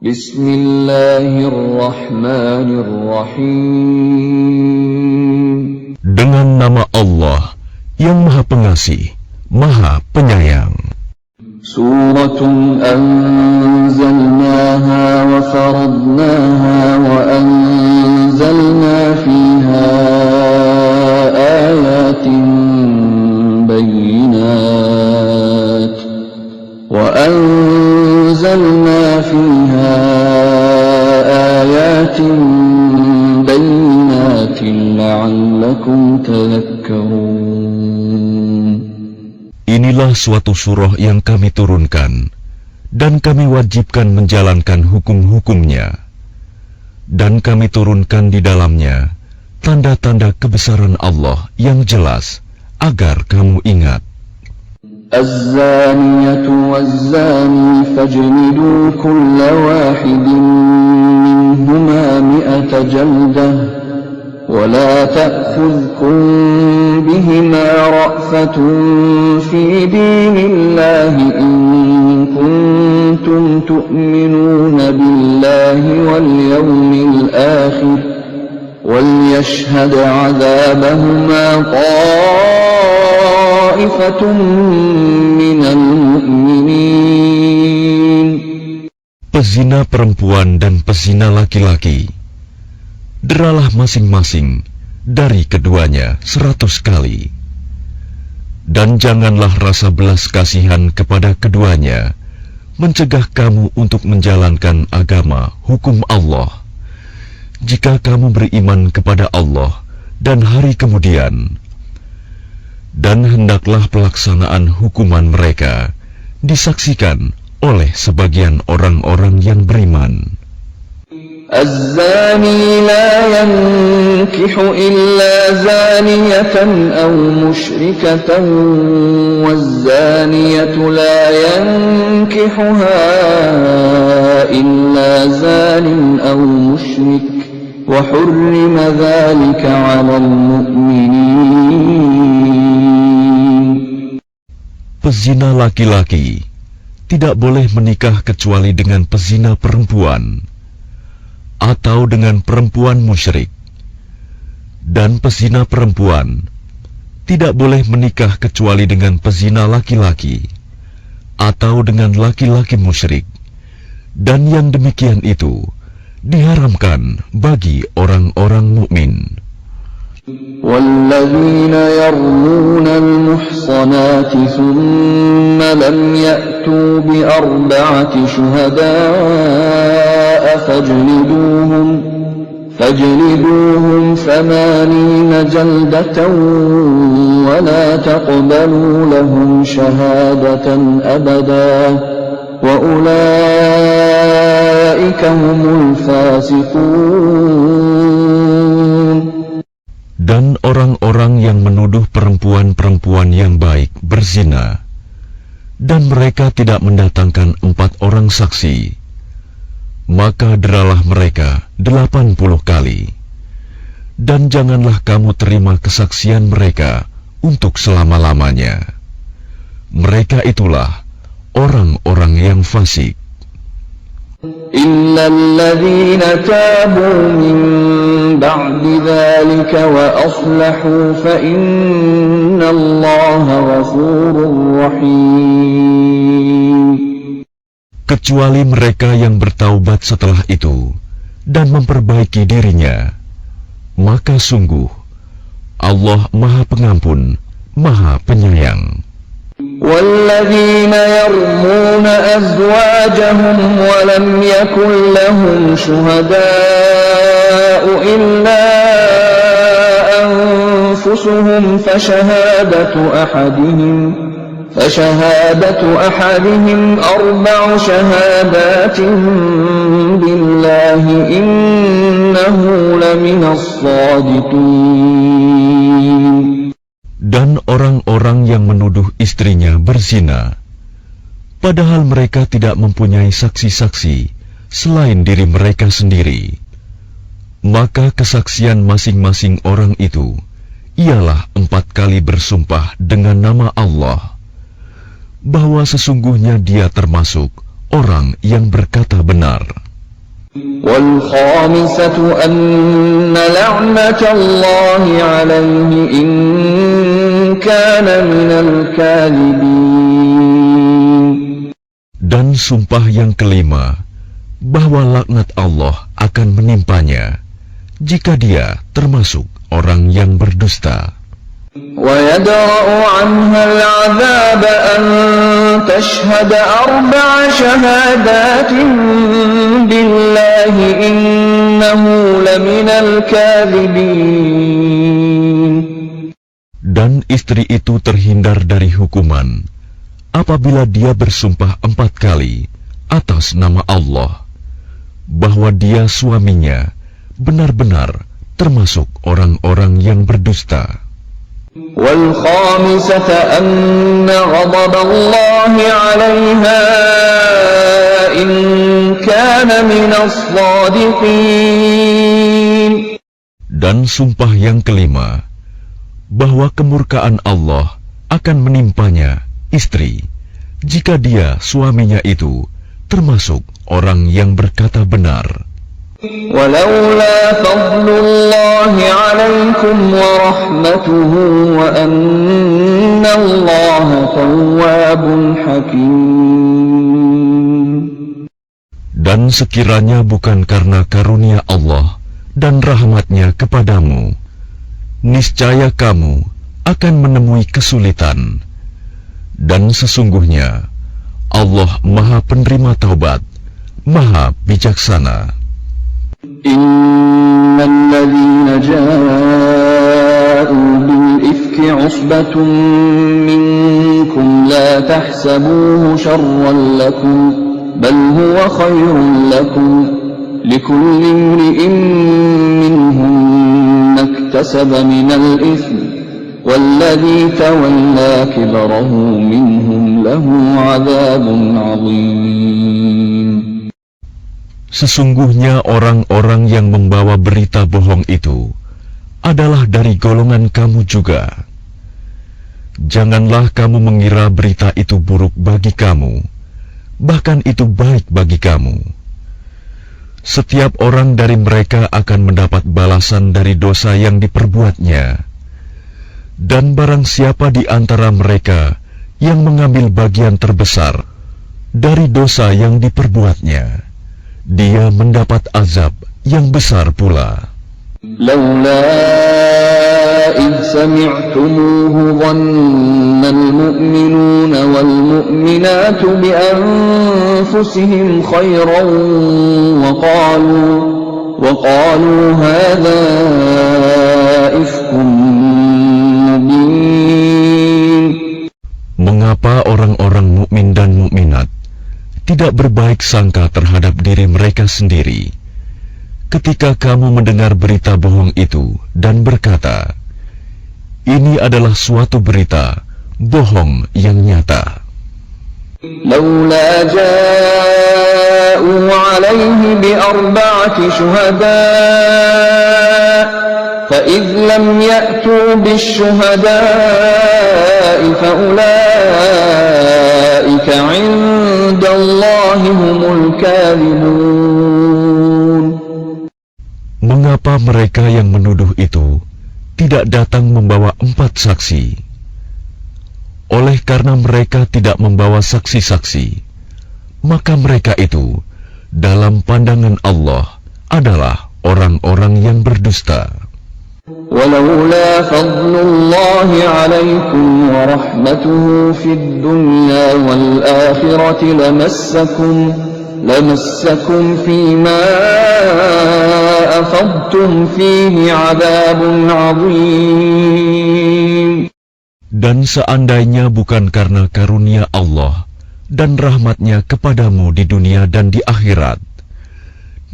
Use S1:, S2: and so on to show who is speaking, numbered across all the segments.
S1: Bismillahirrahmanirrahim.
S2: Dengan nama Allah yang Maha Pengasih, Maha Penyayang.
S1: Suratun anzalnaha wa faradnaha wa anzalna fiha ayatin bayyinat wa anzalna fiha ayatin bayyinatin la'allakum tadhakkarun.
S2: Inilah suatu surah yang kami turunkan, dan kami wajibkan menjalankan hukum-hukumnya. Dan kami turunkan di dalamnya tanda-tanda kebesaran Allah yang jelas, agar kamu ingat.
S1: Az-zaniyatu waz-zani fajlidu kulla wahidin minhuma mi'ata jaldah. ولا تأخذكم بهما رأفة في دين الله إن كنتم تؤمنون بالله واليوم الآخر وليشهد عذابهما طائفة من المؤمنين.
S2: Pezina perempuan dan pezina laki-laki, deralah masing-masing dari keduanya 100 kali. Dan janganlah rasa belas kasihan kepada keduanya mencegah kamu untuk menjalankan agama hukum Allah, jika kamu beriman kepada Allah dan hari kemudian. Dan hendaklah pelaksanaan hukuman mereka disaksikan oleh sebagian orang-orang yang beriman.
S1: الزاني لا ينكح إلا زانية أو مشركة والزانية لا ينكحها إلا زان أو مشرك وحرم ذلك على المؤمنين.
S2: Pezina laki-laki tidak boleh menikah kecuali dengan pezina perempuan atau dengan perempuan musyrik, dan pezina perempuan tidak boleh menikah kecuali dengan pezina laki-laki atau dengan laki-laki musyrik, dan yang demikian itu diharamkan bagi orang-orang mukmin.
S1: والذين يرمون المحصنات ثم لم يأتوا بأربعة شهداء فاجلدوهم 80 جلدة ولا تقبلوا لهم شهادة أبدا وأولئك هم الفاسقون.
S2: Dan orang-orang yang menuduh perempuan-perempuan yang baik berzina, dan mereka tidak mendatangkan 4 orang saksi, maka deralah mereka 80 kali. Dan janganlah kamu terima kesaksian mereka untuk selama-lamanya. Mereka itulah orang-orang yang fasik.
S1: إلا الذين تابوا من بعد ذلك وأصلحوا فإن الله غفور رحيم.
S2: Kecuali mereka yang bertaubat setelah itu dan memperbaiki dirinya, maka sungguh Allah Maha Pengampun, Maha Penyayang.
S1: والذين يرمون أزواجهم ولم يكن لهم شهداء إلا أنفسهم فشهادة أحدهم 4 شهادات بالله إنه لمن الصادقين.
S2: Dan orang-orang yang menuduh istrinya berzina, padahal mereka tidak mempunyai saksi-saksi selain diri mereka sendiri, maka kesaksian masing-masing orang itu ialah 4 kali bersumpah dengan nama Allah, bahwa sesungguhnya dia termasuk orang yang berkata benar.
S1: والخامسة أن لعنة الله عليه إن كان من الكاذبين.
S2: Dan sumpah yang kelima, bahwa laknat Allah akan menimpanya jika dia termasuk orang yang berdusta.
S1: ويدرأ عنها العذاب أن تشهد 4 شهادات بالله إنه لمن الكاذبين.
S2: Dan istri itu terhindar dari hukuman apabila dia bersumpah 4 kali atas nama Allah bahwa dia suaminya benar-benar termasuk orang-orang yang berdusta.
S1: والخامسة أن غضب الله عليها إن كان من الصادقين.
S2: Dan sumpah yang kelima, bahwa kemurkaan Allah akan menimpanya istri jika dia suaminya itu termasuk orang yang berkata benar.
S1: ولولا فضل الله عليكم ورحمته وأن الله تواب حكيم.
S2: Dan sekiranya bukan karena karunia Allah dan rahmatnya kepadamu, niscaya kamu akan menemui kesulitan. Dan sesungguhnya Allah Maha Penerima Taubat, Maha Bijaksana.
S1: إن الذين جاءوا بالإفك عصبة منكم لا تحسبوه شرا لكم بل هو خير لكم لكل امرئ منهم ما اكتسب من الإثم والذي تولى كبره منهم له عذاب عظيم.
S2: Sesungguhnya orang-orang yang membawa berita bohong itu adalah dari golongan kamu juga. Janganlah kamu mengira berita itu buruk bagi kamu, bahkan itu baik bagi kamu. Setiap orang dari mereka akan mendapat balasan dari dosa yang diperbuatnya. Dan barang siapa di antara mereka yang mengambil bagian terbesar dari dosa yang diperbuatnya, dia mendapat azab yang besar pula.
S1: لولا إذ سمعتموه ظن المؤمنون والمؤمنات بأنفسهم خيرا وقالوا هذا إفك مبين.
S2: Mengapa orang-orang mukmin dan mukminat tidak berbaik sangka terhadap diri mereka sendiri ketika kamu mendengar berita bohong itu dan berkata, ini adalah suatu berita bohong yang nyata.
S1: لولا جاءوا عليه ب4 شهداء فإذ لم يأتوا بالشهداء فأولئك عند الله هم الكاذبون.
S2: Mengapa mereka yang menuduh itu tidak datang membawa 4 saksi? Oleh karena mereka tidak membawa saksi-saksi, maka mereka itu dalam pandangan Allah adalah orang-orang yang berdusta.
S1: ولولا فضل الله عليكم ورحمته في الدنيا والآخرة لمسكم فيما أفضتم فيه عذاب عظيم.
S2: Dan seandainya bukan karena karunia Allah dan rahmatnya kepadamu di dunia dan di akhirat,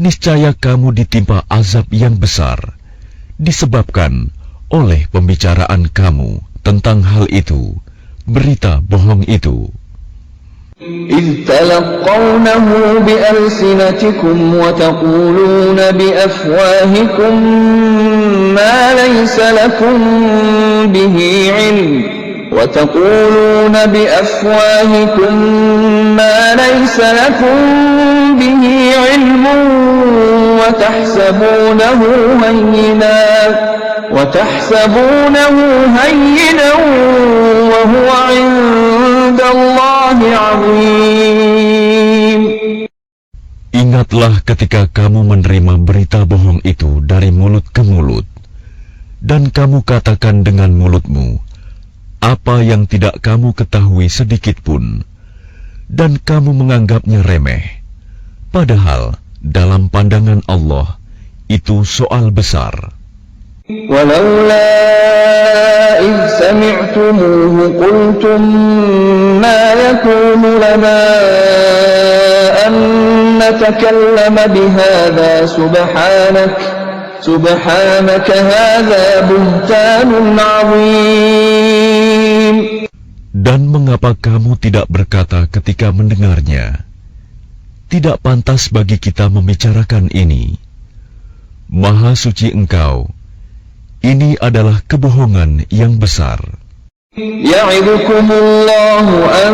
S2: niscaya kamu ditimpa azab yang besar, disebabkan oleh pembicaraan kamu tentang hal itu, berita bohong itu.
S1: إذ تلقونه بألسنتكم وتقولون بأفواهكم ما ليس لكم به علم وتقولون هينا وهو عند الله عظيم.
S2: Ingatlah ketika kamu menerima berita bohong itu dari mulut ke mulut, dan kamu katakan dengan mulutmu apa yang tidak kamu ketahui sedikit pun, dan kamu menganggapnya remeh, padahal dalam pandangan Allah itu soal besar.
S1: ولولا إذ سمعتموه قلتم ما يكون لنا أن نتكلم بهذا سبحانك هذا بهتان عظيم.
S2: Dan mengapa kamu tidak berkata ketika mendengarnya, tidak pantas bagi kita membicarakan ini. Maha suci Engkau, ini adalah kebohongan yang besar.
S1: Ya'idukumullahu an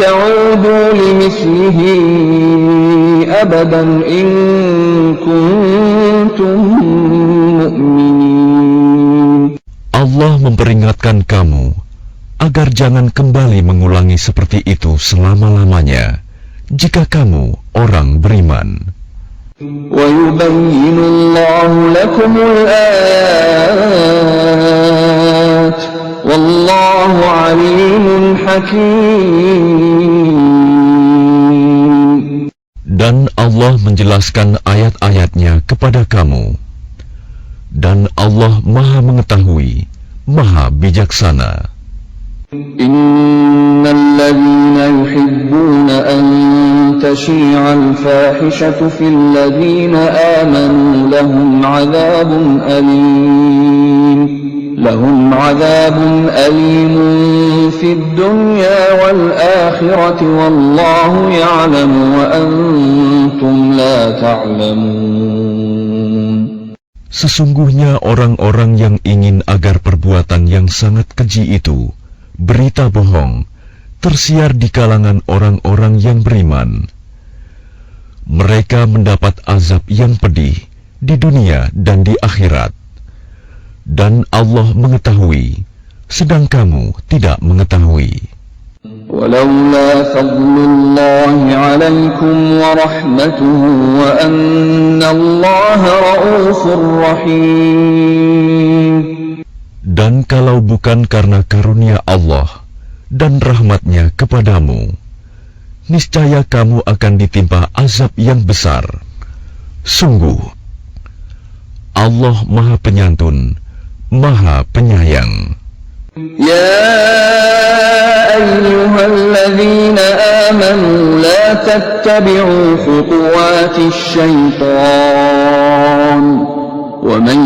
S1: ta'udu limithlihi abadan in kuntum mu'minin.
S2: Allah memperingatkan kamu agar jangan kembali mengulangi seperti itu selama-lamanya jika kamu orang beriman.
S1: وَيُبَيِّنُ اللَّهُ لَكُمُ الْآيَاتِ وَاللَّهُ عَلِيمٌ حَكِيمٌ.
S2: Dan Allah menjelaskan ayat-ayatnya kepada kamu, dan Allah Maha mengetahui, Maha bijaksana.
S1: Innalladzina yuhibbuna an tashi'a al-fahishatu fil ladzina amanu lahum 'adzabun alim fid dunya wal akhirati wallahu ya'lamu wa antum la ta'lamun.
S2: Sesungguhnya orang-orang yang ingin agar perbuatan yang sangat keji itu, berita bohong, tersiar di kalangan orang-orang yang beriman. Mereka mendapat azab yang pedih di dunia dan di akhirat. Dan Allah mengetahui, sedang kamu tidak mengetahui.
S1: ولولا فضل الله عليكم ورحمته وأن الله رؤوف رحيم.
S2: Dan kalau bukan karena karunia Allah dan rahmat-Nya kepadamu, niscaya kamu akan ditimpa azab yang besar. Sungguh, Allah Maha Penyantun, Maha Penyayang.
S1: يا أيها الذين آمنوا لا تتبعوا خطوات الشيطان ومن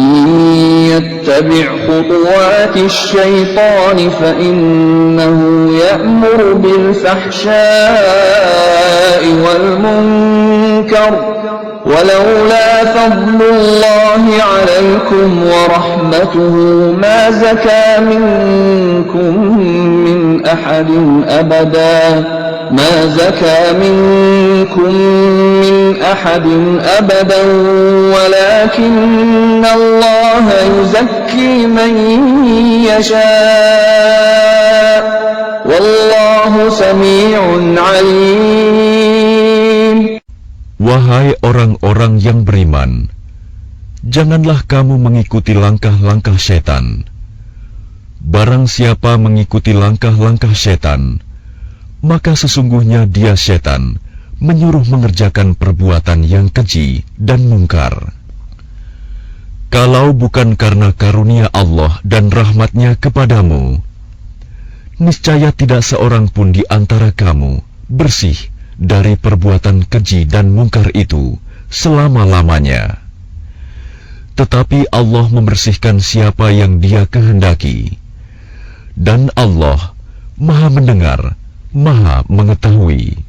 S1: يتبع خطوات الشيطان فإنه يأمر بالفحشاء والمنكر ولولا فضل الله عليكم ورحمته ما زكى منكم من أحد أبدا ولكن الله يزكي من يشاء والله سميع عليم.
S2: Wahai orang-orang yang beriman, janganlah kamu mengikuti langkah-langkah setan. Barang siapa mengikuti langkah-langkah setan, maka sesungguhnya dia setan menyuruh mengerjakan perbuatan yang keji dan mungkar. Kalau bukan karena karunia Allah dan rahmat-Nya kepadamu, niscaya tidak seorang pun di antara kamu bersih dari perbuatan keji dan mungkar itu selama-lamanya. Tetapi Allah membersihkan siapa yang Dia kehendaki, dan Allah Maha mendengar, Maha mengetahui.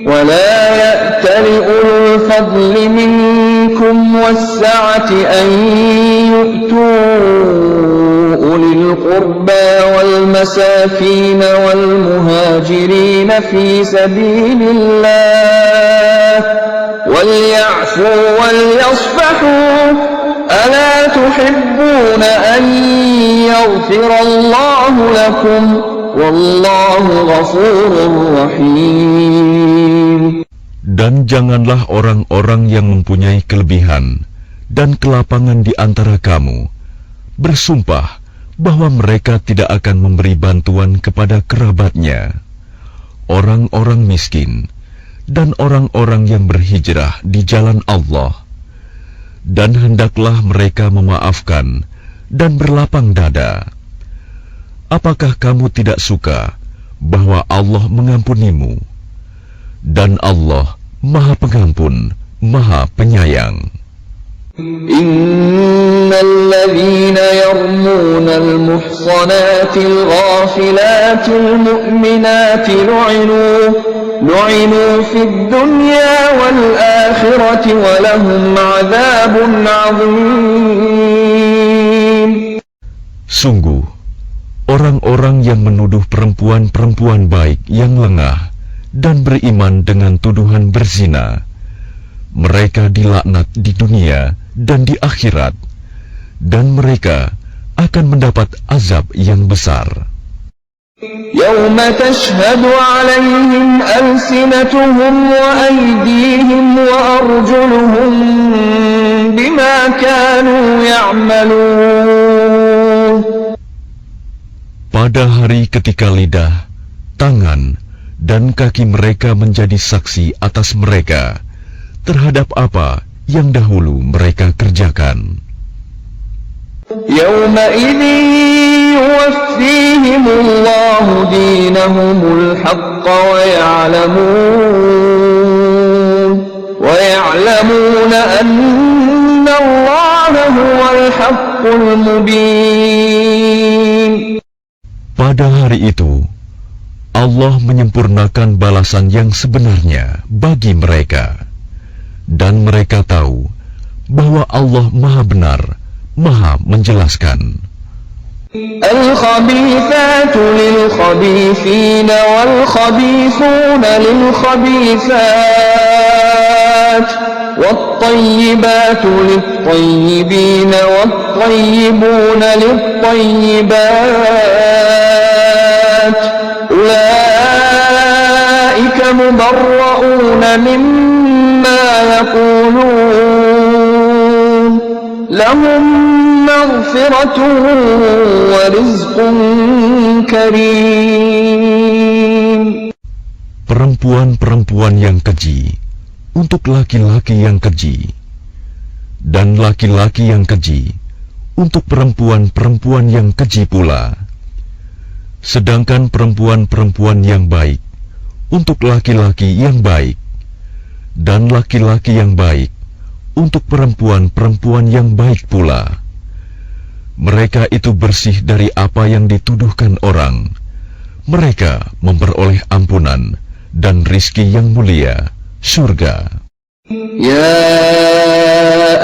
S1: ولا يأتل أولو الفضل منكم منكم والسعة أن يؤتوا أولي القربى والمساكين والمهاجرين في سبيل الله وليعفوا وليصفحوا ألا تحبون أن يغفر الله لكم والله غفور رحيم.
S2: Dan janganlah orang-orang yang mempunyai kelebihan dan kelapangan di antara kamu bersumpah bahwa mereka tidak akan memberi bantuan kepada kerabatnya, orang-orang miskin, dan orang-orang yang berhijrah di jalan Allah. Dan hendaklah mereka memaafkan dan berlapang dada. Apakah kamu tidak suka bahwa Allah mengampunimu? Dan Allah Maha Pengampun, Maha Penyayang.
S1: Innal ladzina yarmunal muhsanatil ghafilatil mu'minatil lu'inu fid dunya wal akhirati wa lahum 'adzabun 'adzim.
S2: Sungguh, orang-orang yang menuduh perempuan-perempuan baik yang lengah dan beriman dengan tuduhan berzina, mereka dilaknat di dunia dan di akhirat, dan mereka akan mendapat azab yang besar.
S1: Yawma tashhadu 'alaihim alsinatuhum wa aydihim wa arjuluhum bima kanu ya'malun.
S2: Pada hari ketika lidah, tangan, dan kaki mereka menjadi saksi atas mereka terhadap apa yang dahulu mereka kerjakan.
S1: Yawma idhin yuwaffihimullahu dinahumul haqqa wa ya'lamuna anna Allaha huwal haqqul mubin.
S2: Pada hari itu Allah menyempurnakan balasan yang sebenarnya bagi mereka, dan mereka tahu bahwa Allah Maha Benar, Maha Menjelaskan.
S1: Al-khabithatu lil-khabithina wal-khabithuna lil-khabithat wat-tayyibatu lit-tayyibina wat-tayyibuna lit-tayyibat. Ulaika mubarra'una mimma yaqulun lahum maghfiratun wa rizqun karim.
S2: Perempuan-perempuan yang keji untuk laki-laki yang keji, dan laki-laki yang keji untuk perempuan-perempuan yang keji pula. Sedangkan perempuan-perempuan yang baik untuk laki-laki yang baik, dan laki-laki yang baik untuk perempuan-perempuan yang baik pula. Mereka itu bersih dari apa yang dituduhkan orang. Mereka memperoleh ampunan dan rizki yang mulia, surga.
S1: Ya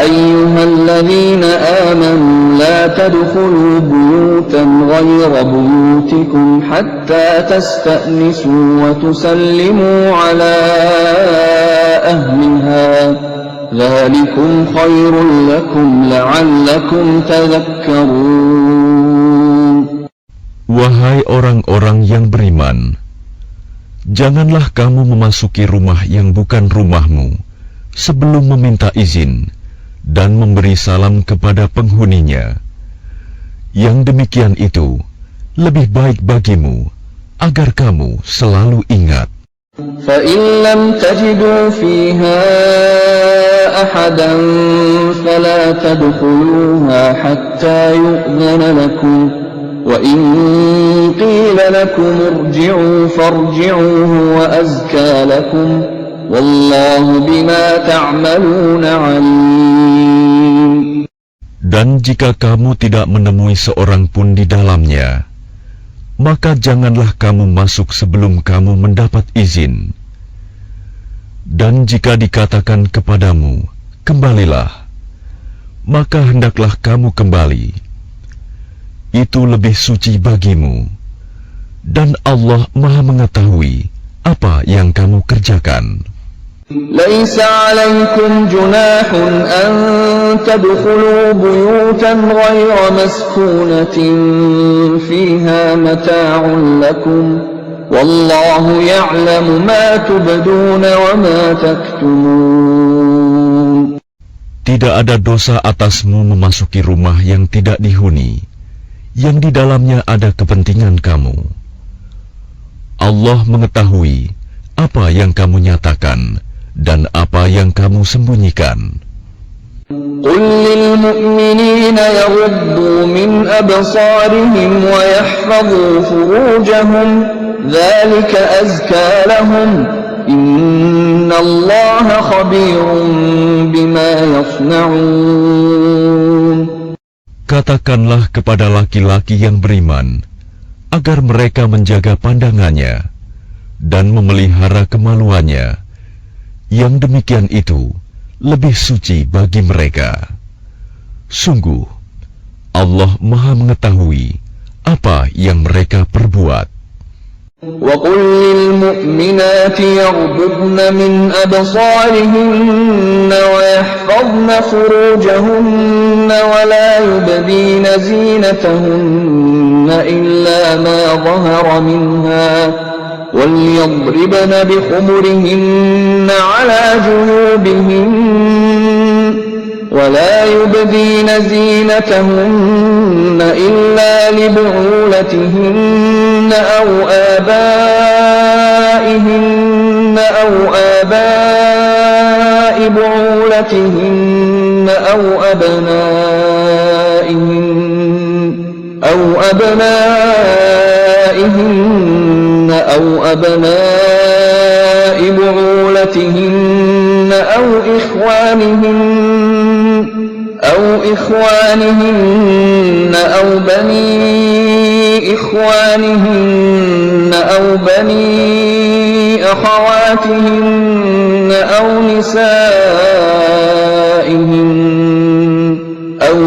S1: ayyuhalladzina amanu la tadkhulu buyutan ghayra buyutikum hatta tasta'nisu wa tusallimu ala ahliha. Dzalikum khairul lakum la'allakum tadhakkarun.
S2: Wahai orang-orang yang beriman, janganlah kamu memasuki rumah yang bukan rumahmu sebelum meminta izin dan memberi salam kepada penghuninya. Yang demikian itu lebih baik bagimu agar kamu selalu ingat.
S1: فَإِنْ لَمْ تَجِدُوا فِيهَا أَحَدًا فَلَا تَدْخُلُوهَا حَتَّى يُؤْذَنَ لَكُمْ وَإِنْ قِيلَ لَكُمُ ارْجِعُوا فَارْجِعُوا هُوَ أَزْكَى لَكُمْ وَاللَّهُ بِمَا تَعْمَلُونَ عَلِيمٌ.
S2: Dan jika kamu tidak menemui seorang pun di dalamnya, maka janganlah kamu masuk sebelum kamu mendapat izin. Dan jika dikatakan kepadamu, kembalilah, maka hendaklah kamu kembali. Itu lebih suci bagimu, dan Allah Maha mengetahui apa yang kamu kerjakan.
S1: ليس عليكم جناح أن تدخلوا بيوتا غير مسكونة فيها متاع لكم والله يعلم ما تبدون وما تكتمون.
S2: Tidak ada dosa atasmu memasuki rumah yang tidak dihuni, yang di dalamnya ada kepentingan kamu. Allah mengetahui apa yang kamu nyatakan dan apa yang kamu sembunyikan.
S1: قل للمؤمنين يغضوا من أبصارهم ويحفظوا فروجهم ذلك أزكى لهم إن الله خبير بما يصنعون.
S2: Katakanlah kepada laki-laki yang beriman agar mereka menjaga pandangannya dan memelihara kemaluannya. Yang demikian itu lebih suci bagi mereka. Sungguh, Allah Maha mengetahui apa yang mereka perbuat.
S1: وَقُلْ لِلْمُؤْمِنَاتِ يَغْضُضْنَ مِنْ أَبْصَارِهِنَّ وَيَحْفَظْنَ فُرُوجَهُنَّ وَلَا يُبْدِينَ زِينَتَهُنَّ إِلَّا مَا ظَهَرَ مِنْهَا وَلْيَضْرِبْنَ بِخُمُرِهِنَّ عَلَى جُيُوبِهِنَّ وَلَا يُبْدِينَ زِينَتَهُنَّ إِلَّا لِبُعُولَتِهِنَّ أَوْ آبَائِهِنَّ أَوْ آبَاءِ بُعُولَتِهِنَّ أَوْ أبنائهن أو أبناء بعولتهن أو إخوانهن أو بني إخوانهن أو بني أخواتهن أو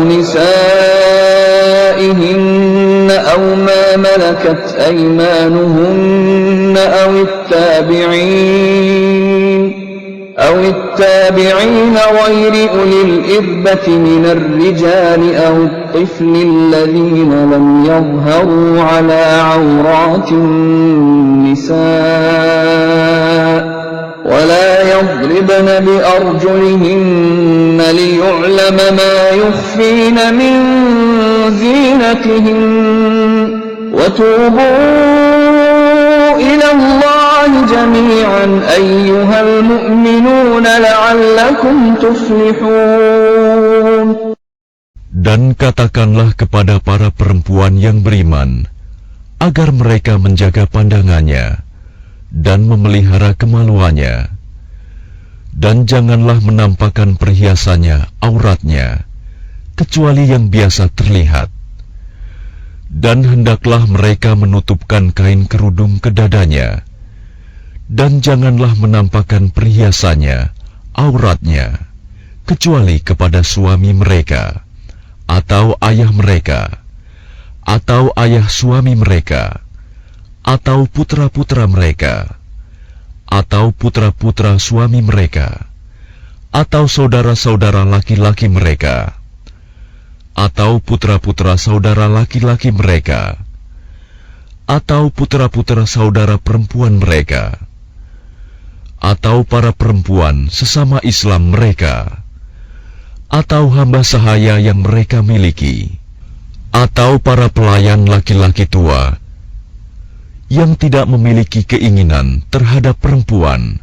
S1: نسائهن أو ما ملكت أيمانهن أو التابعين غير أولي الإربة من الرجال أو الطفل الذين لم يظهروا على عورات النساء ولا يضربن بأرجلهن ليعلم ما يخفين من زينتهن وتوبوا إلى الله جميعا أيها المؤمنون لعلكم تفلحون.
S2: Dan katakanlah kepada para perempuan yang beriman agar mereka menjaga pandangannya dan memelihara kemaluannya, dan janganlah menampakkan perhiasannya, auratnya, kecuali yang biasa terlihat. Dan hendaklah mereka menutupkan kain kerudung ke dadanya, dan janganlah menampakkan perhiasannya, auratnya, kecuali kepada suami mereka, atau ayah mereka, atau ayah suami mereka, atau putra-putra mereka, atau putra-putra suami mereka, atau saudara-saudara laki-laki mereka, atau putra-putra saudara laki-laki mereka, atau putra-putra saudara perempuan mereka, atau para perempuan sesama Islam mereka, atau hamba sahaya yang mereka miliki, atau para pelayan laki-laki tua yang tidak memiliki keinginan terhadap perempuan,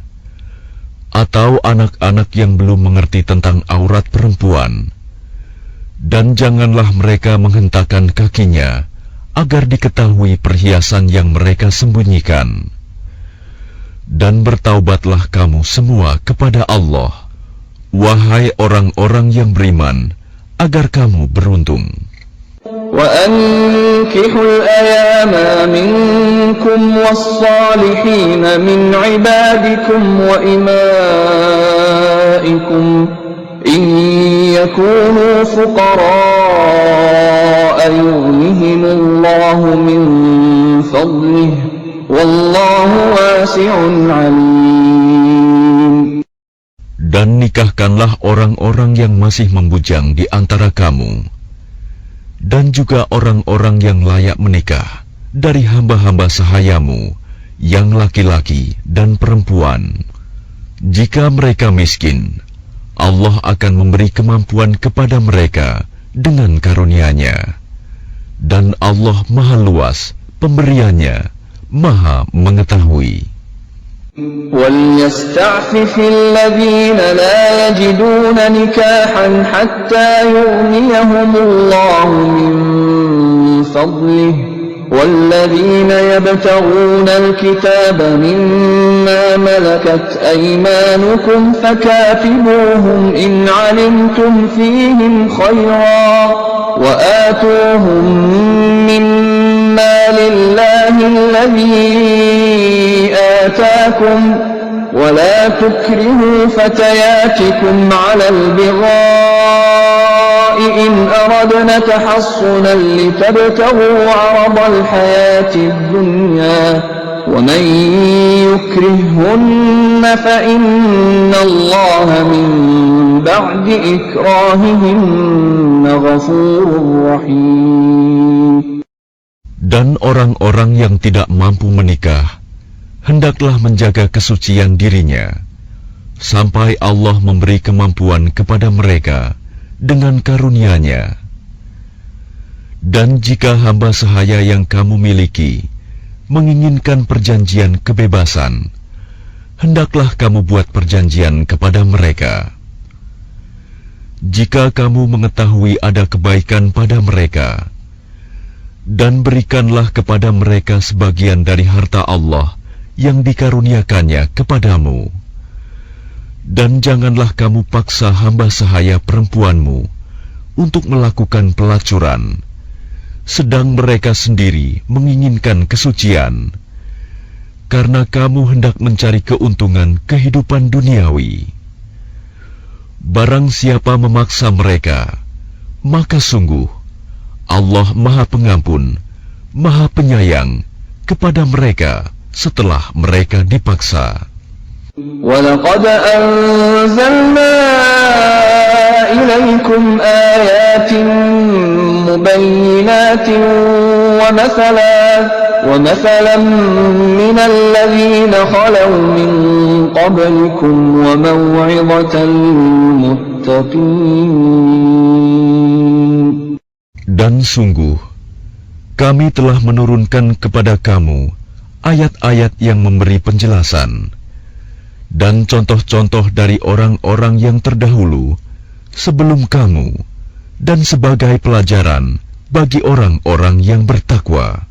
S2: atau anak-anak yang belum mengerti tentang aurat perempuan. Dan janganlah mereka menghentakkan kakinya agar diketahui perhiasan yang mereka sembunyikan. Dan bertaubatlah kamu semua kepada Allah, wahai orang-orang yang beriman, agar kamu beruntung.
S1: وأنكحوا الأيام منكم والصالحين من عبادكم وإمائكم إن يكونوا فقراء يغنهم الله من فضله والله واسع عليم.
S2: Dan nikahkanlah orang-orang yang masih membujang di antara kamu, dan juga orang-orang yang layak menikah dari hamba-hamba sahayamu, yang laki-laki dan perempuan. Jika mereka miskin, Allah akan memberi kemampuan kepada mereka dengan karunia-Nya. Dan Allah Maha Luas pemberiannya, Maha Mengetahui.
S1: وَلْيَسْتَعْفِفِ الَّذِينَ لَا يَجِدُونَ نِكَاحًا حَتَّى يُغْنِيَهُمُ اللَّهُ مِنْ فَضْلِهِ وَالَّذِينَ يَبْتَغُونَ الْكِتَابَ مِمَّا مَلَكَتْ أَيْمَانُكُمْ فَكَاتِبُوهُمْ إِنْ عَلِمْتُمْ فِيهِمْ خَيْرًا وَآتُوهُمْ مِمَّا لِلَّهِ الَّذِي آتاكم ولا تكرهوا فتياتكم على البغاء إن أردنا تحصنا لتبتغوا عرض الحياة الدنيا ومن يكرههن فإن الله من بعد إكراههن غفور رحيم.
S2: Dan orang-orang yang tidak mampu menikah hendaklah menjaga kesucian dirinya, sampai Allah memberi kemampuan kepada mereka dengan karunia-Nya. Dan jika hamba sahaya yang kamu miliki menginginkan perjanjian kebebasan, hendaklah kamu buat perjanjian kepada mereka. Jika kamu mengetahui ada kebaikan pada mereka, dan berikanlah kepada mereka sebagian dari harta Allah yang dikaruniakannya kepadamu. Dan janganlah kamu paksa hamba sahaya perempuanmu untuk melakukan pelacuran, sedang mereka sendiri menginginkan kesucian, karena kamu hendak mencari keuntungan kehidupan duniawi. Barang siapa memaksa mereka, maka sungguh Allah Maha Pengampun, Maha Penyayang kepada mereka setelah mereka dipaksa.
S1: وَلَقَدْ أَنزَلْنَا إِلَيْكُمْ آيَاتٍ مُبَيِّنَاتٍ وَمَثَلًا مِنَ الَّذِينَ خَلَوْا مِنْ قَبْلِكُمْ وَمَوْعِظَةً لِلْمُتَّقِينَ.
S2: Dan sungguh, kami telah menurunkan kepada kamu ayat-ayat yang memberi penjelasan, dan contoh-contoh dari orang-orang yang terdahulu sebelum kamu, dan sebagai pelajaran bagi orang-orang yang bertakwa.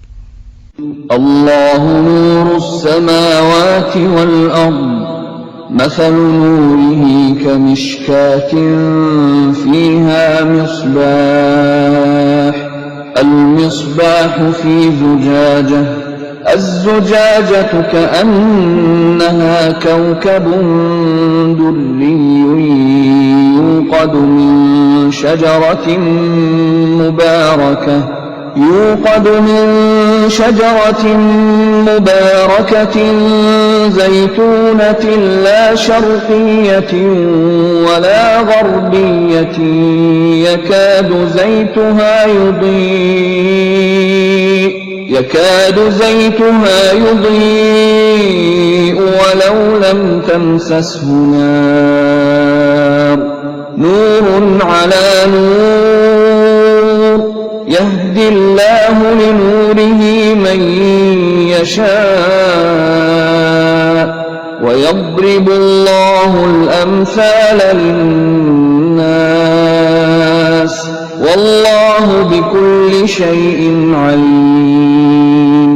S1: Allahu nurus samawati wal ard, mathalu nurihi kamishkatin fiha misbah, al-misbahu fi zujajah, الزجاجة كأنها كوكب دري يوقد من شجرة مباركة زيتونة لا شرقية ولا غربية يكاد زيتها يضيء ولو لم تمسسه نار نور على نور يهدي الله لنوره من يشاء ويضرب الله الأمثال للناس والله بكل شيء عليم.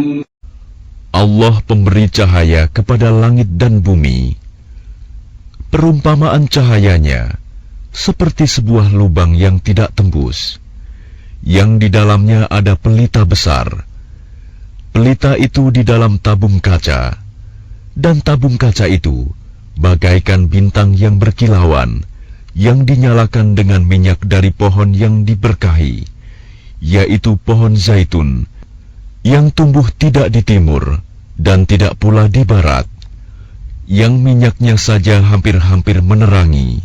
S2: Allah pemberi cahaya kepada langit dan bumi. Perumpamaan cahayanya seperti sebuah lubang yang tidak tembus, yang di dalamnya ada pelita besar. Pelita itu di dalam tabung kaca, dan tabung kaca itu bagaikan bintang yang berkilauan, yang dinyalakan dengan minyak dari pohon yang diberkahi, yaitu pohon zaitun, yang tumbuh tidak di timur dan tidak pula di barat, yang minyaknya saja hampir-hampir menerangi,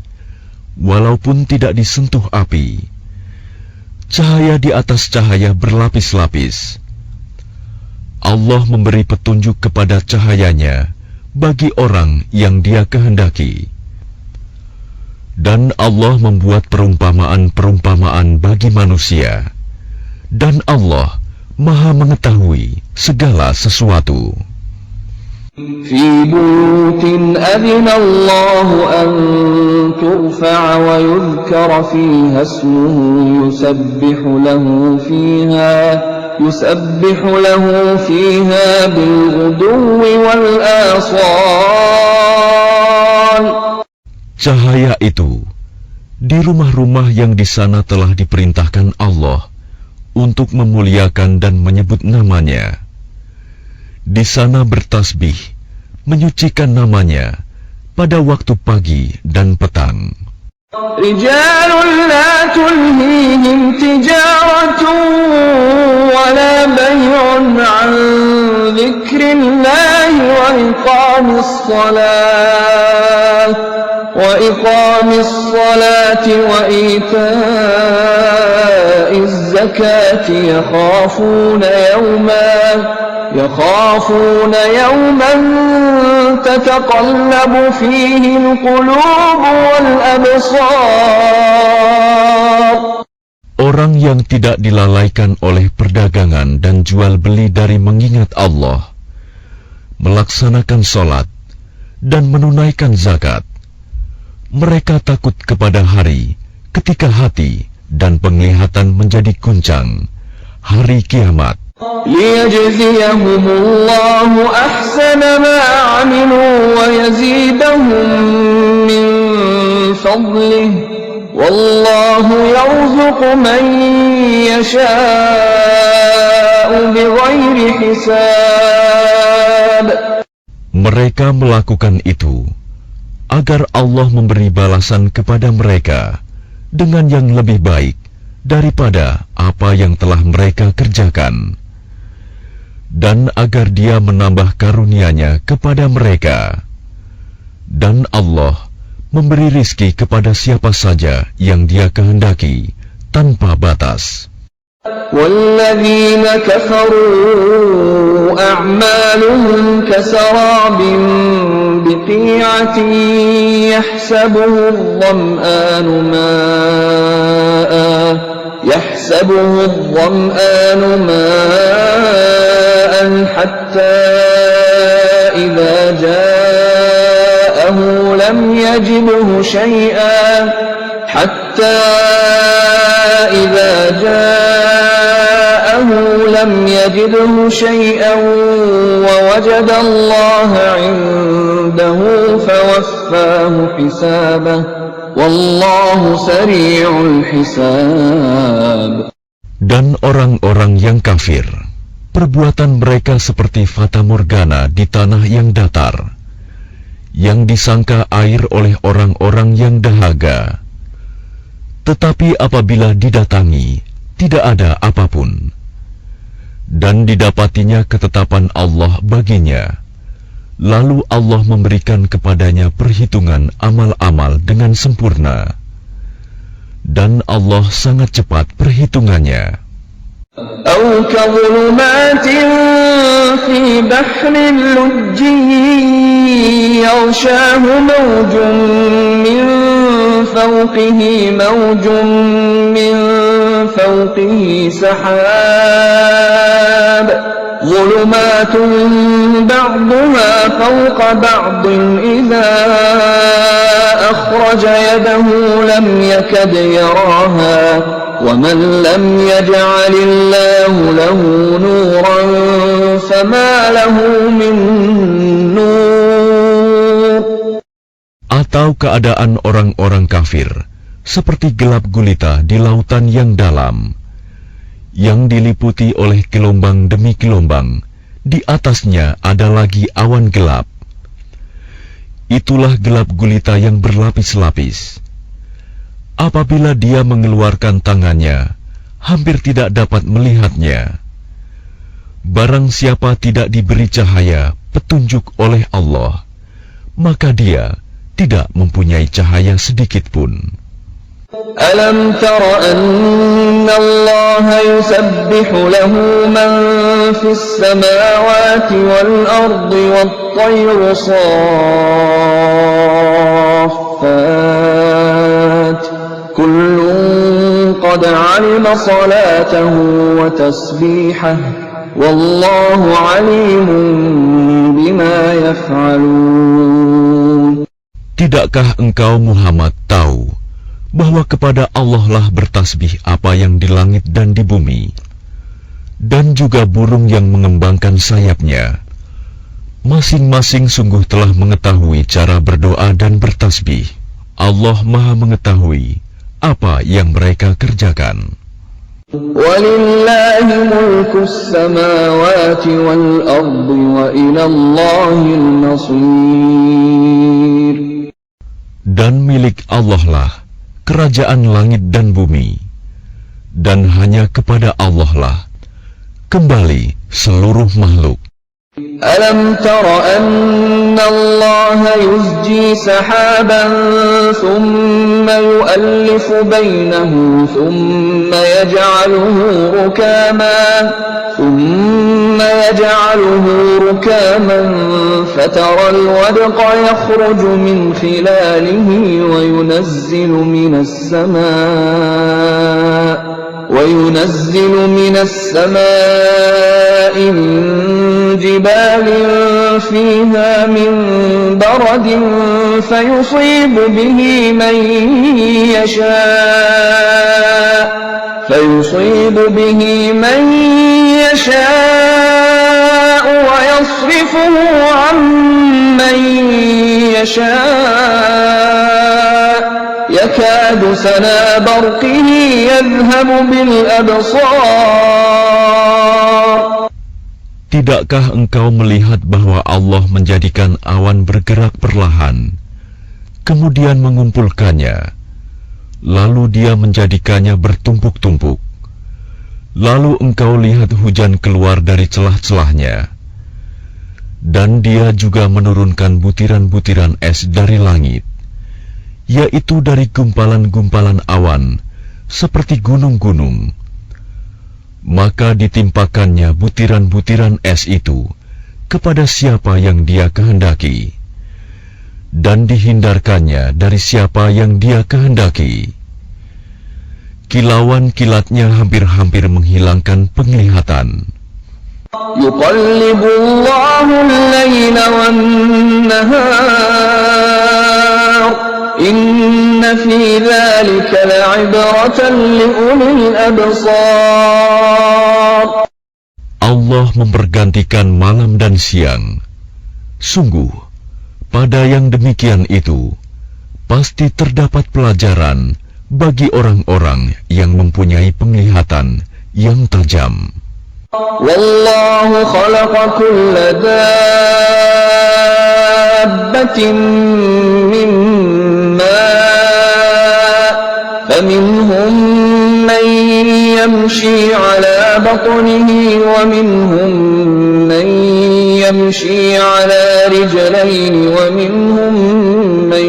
S2: walaupun tidak disentuh api. Cahaya di atas cahaya berlapis-lapis. Allah memberi petunjuk kepada cahayanya bagi orang yang Dia kehendaki. Dan Allah membuat perumpamaan-perumpamaan bagi manusia. Dan Allah Maha mengetahui segala sesuatu.
S1: في بيوت أذن الله أن ترفع ويذكر فيها اسمه يسبح له فيها بالغدو والآصال.
S2: Cahaya itu di rumah-rumah yang di sana telah diperintahkan Allah untuk memuliakan dan menyebut namanya. Di sana bertasbih, menyucikan namanya pada waktu pagi dan petang.
S1: رجال لا تلهيهم تجارة ولا بيع عن ذكر الله وإقام الصلاة وإيتاء الزكاة يخافون يوما تتقلب فيه القلوب والأبصار.
S2: Orang yang tidak dilalaikan oleh perdagangan dan jual beli dari mengingat Allah, melaksanakan sholat, dan menunaikan zakat, mereka takut kepada hari ketika hati dan penglihatan menjadi guncang, hari kiamat.
S1: ليجزيهم الله أحسن ما عملوا ويزيدهم من فضله والله يرزق من يشاء بغير حساب.
S2: Mereka melakukan itu agar Allah memberi balasan kepada mereka dengan yang lebih baik daripada apa yang telah mereka kerjakan, dan agar Dia menambah karunia-Nya kepada mereka. Dan Allah memberi rizki kepada siapa saja yang Dia kehendaki tanpa batas.
S1: وَالَّذِينَ كَفَرُوا أَعْمَالُهُمْ كَسَرَابٍ بِقِيعَةٍ يَحْسَبُهُ الظَّمْآنُ مَاءً حَتَّى إِذَا جَاءَهُ لَمْ يَجِدْهُ شيئا ووجد الله عنده فوفاه حسابه والله سريع الحساب.
S2: Dan orang-orang yang kafir, perbuatan mereka seperti fata morgana di tanah yang datar, yang disangka air oleh orang-orang yang dahaga. Tetapi apabila didatangi, tidak ada apapun, dan didapatinya ketetapan Allah baginya, lalu Allah memberikan kepadanya perhitungan amal-amal dengan sempurna, dan Allah sangat cepat perhitungannya.
S1: أو كظلمات في بحر لجي يغشاه موج من فوقه سحاب ظلمات بعضها فوق بعض إذا أخرج يده لم يكد يراها ومن لم يجعل الله له نورا فما له من نور.
S2: Atau keadaan orang-orang kafir seperti gelap gulita di lautan yang dalam, yang diliputi oleh gelombang demi gelombang. Di atasnya ada lagi awan gelap. Itulah gelap gulita yang berlapis-lapis. Apabila dia mengeluarkan tangannya, hampir tidak dapat melihatnya. Barang siapa tidak diberi cahaya petunjuk oleh Allah, maka dia tidak mempunyai cahaya sedikit pun.
S1: Alam tara anna Allah yusabbihu lahu man fis samawati wal ardi wat tayru saffat kullun qad alima salatahu wa tasbihahu wallahu alimun bima yaf'alun.
S2: Tidakkah engkau Muhammad tahu bahwa kepada Allah lah bertasbih apa yang di langit dan di bumi, dan juga burung yang mengembangkan sayapnya. Masing-masing sungguh telah mengetahui cara berdoa dan bertasbih. Allah Maha mengetahui apa yang mereka kerjakan.
S1: Walillahi mulkus samawati wal ardi wa ilallahil masir.
S2: Dan milik Allah lah kerajaan langit dan bumi, dan hanya kepada Allah lah kembali seluruh makhluk.
S1: Alam tara anna Allah yuzji sahaban thumma yu'allifu bainahu thumma yaj'aluhu rukaman fatara al-wadqa yakhruju min khilalihi wa yunazzilu minas samaa'i min jibalin fiha min baradin fayusibu bihi man yasha' wa yasrifuhu 'amman yasha' yakadu sana barqihi yadhhabu bil absar.
S2: Tidakkah engkau melihat bahwa Allah menjadikan awan bergerak perlahan, kemudian mengumpulkannya, lalu dia menjadikannya bertumpuk-tumpuk. Lalu engkau lihat hujan keluar dari celah-celahnya, dan dia juga menurunkan butiran-butiran es dari langit, yaitu dari gumpalan-gumpalan awan, seperti gunung-gunung. Maka ditimpakannya butiran-butiran es itu kepada siapa yang dia kehendaki, dan dihindarkannya dari siapa yang dia kehendaki. Kilauan kilatnya hampir-hampir menghilangkan penglihatan.
S1: Yuqallibullahu al-layla wan-nahar inna fi dhalika la'ibratan liulil absar.
S2: Allah mempergantikan malam dan siang. Sungguh, pada yang demikian itu pasti terdapat pelajaran bagi orang-orang yang mempunyai penglihatan yang tajam.
S1: Wallahu khalaqa kulla dabbatin min ma' faminhum man yamshi ala batnihi wa minhum man yamshi ala rijlayn wa minhum man